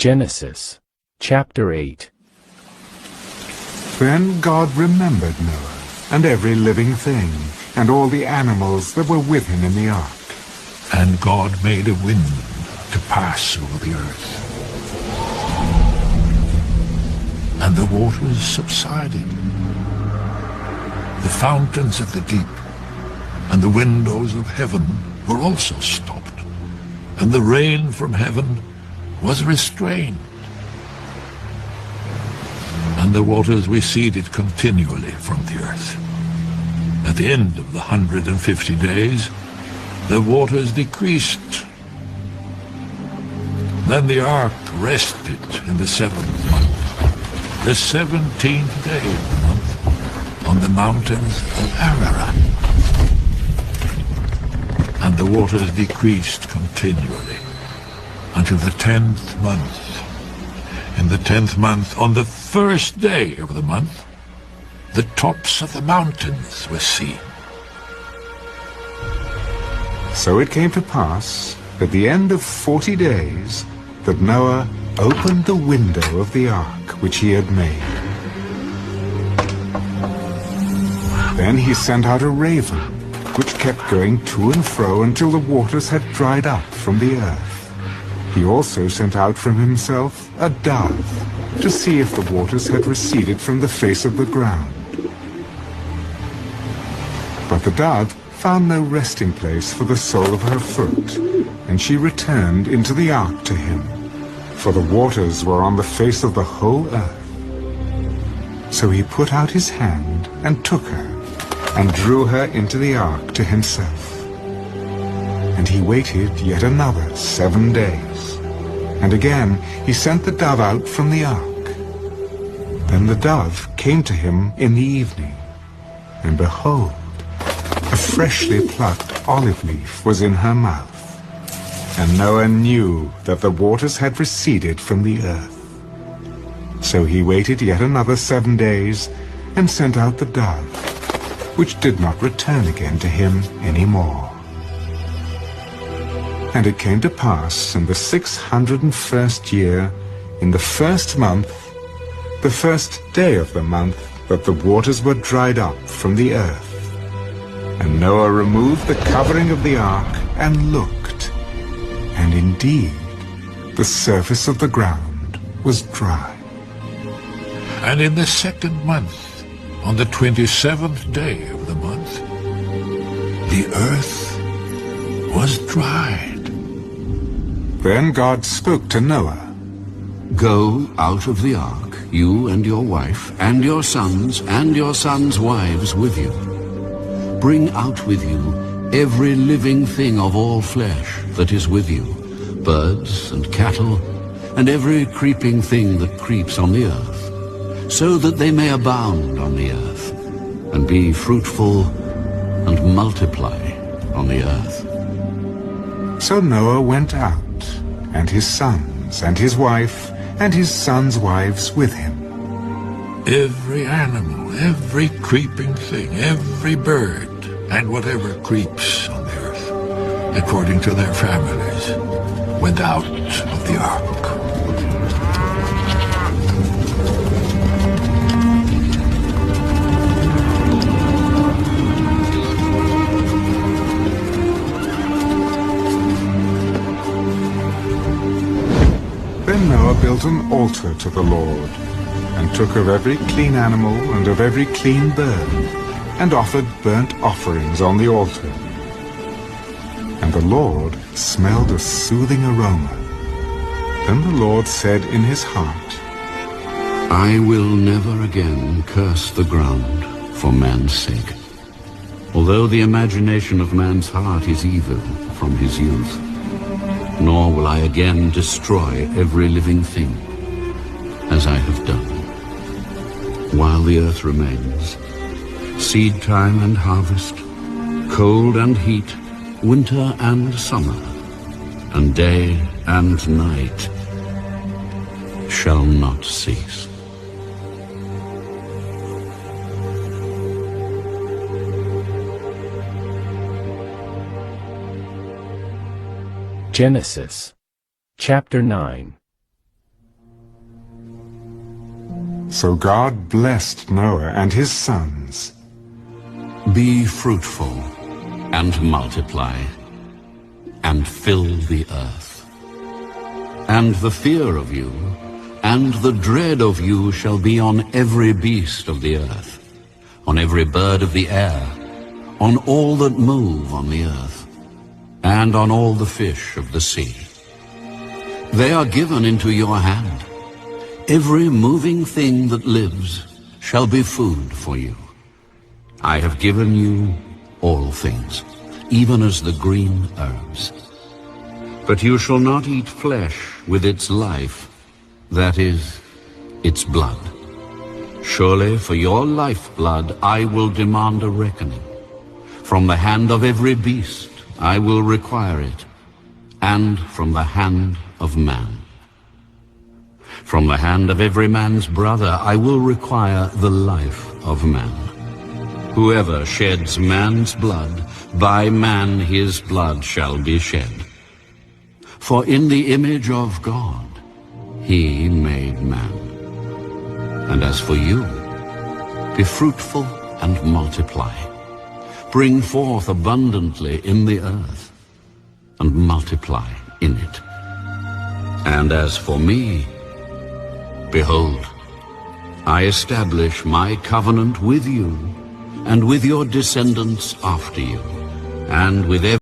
Genesis, chapter 8. Then God remembered Noah, and every living thing, and all the animals that were with him in the ark. And God made a wind to pass over the earth. And the waters subsided. The fountains of the deep and the windows of heaven were also stopped, and the rain from heaven was restrained. And the waters receded continually from the earth. At the end of the 150 days, the waters decreased. Then the ark rested in the 7th month, the 17th day of the month, on the mountains of Ararat. And the waters decreased continually until the 10th month. In the 10th month, on the 1st day of the month, the tops of the mountains were seen. So it came to pass, at the end of 40 days, that Noah opened the window of the ark which he had made. Then he sent out a raven, which kept going to and fro until the waters had dried up from the earth. He also sent out from himself a dove, to see if the waters had receded from the face of the ground. But the dove found no resting place for the sole of her foot, and she returned into the ark to him, for the waters were on the face of the whole earth. So he put out his hand and took her, and drew her into the ark to himself. And he waited yet another 7 days, and again he sent the dove out from the ark. Then the dove came to him in the evening, and behold, a freshly plucked olive leaf was in her mouth. And Noah knew that the waters had receded from the earth. So he waited yet another 7 days, and sent out the dove, which did not return again to him any more. And it came to pass in the 601st year, in the 1st month, the 1st day of the month, that the waters were dried up from the earth. And Noah removed the covering of the ark and looked, and indeed the surface of the ground was dry. And in the 2nd month, on the 27th day of the month, the earth was dried. Then God spoke to Noah. Go out of the ark, you and your wife, and your sons wives with you. Bring out with you every living thing of all flesh that is with you, birds and cattle, and every creeping thing that creeps on the earth, so that they may abound on the earth, and be fruitful and multiply on the earth. So Noah went out, and his sons, and his wife, and his sons' wives with him. Every animal, every creeping thing, every bird, and whatever creeps on the earth, according to their families, went out of the ark. Then Noah built an altar to the Lord, and took of every clean animal and of every clean bird, and offered burnt offerings on the altar. And the Lord smelled a soothing aroma. Then the Lord said in his heart, I will never again curse the ground for man's sake, although the imagination of man's heart is evil from his youth. Nor will I again destroy every living thing, as I have done. While the earth remains, seed time and harvest, cold and heat, winter and summer, and day and night shall not cease. Genesis, chapter 9. So God blessed Noah and his sons. Be fruitful and multiply and fill the earth. And the fear of you and the dread of you shall be on every beast of the earth, on every bird of the air, on all that move on the earth, and on all the fish of the sea. They are given into your hand. Every moving thing that lives shall be food for you. I have given you all things, even as the green herbs. But you shall not eat flesh with its life, that is, its blood. Surely for your lifeblood I will demand a reckoning. From the hand of every beast I will require it, and from the hand of man. From the hand of every man's brother I will require the life of man. Whoever sheds man's blood, by man his blood shall be shed. For in the image of God he made man. And as for you, be fruitful and multiply. Bring forth abundantly in the earth, and multiply in it. And as for me, behold, I establish my covenant with you, and with your descendants after you, and with every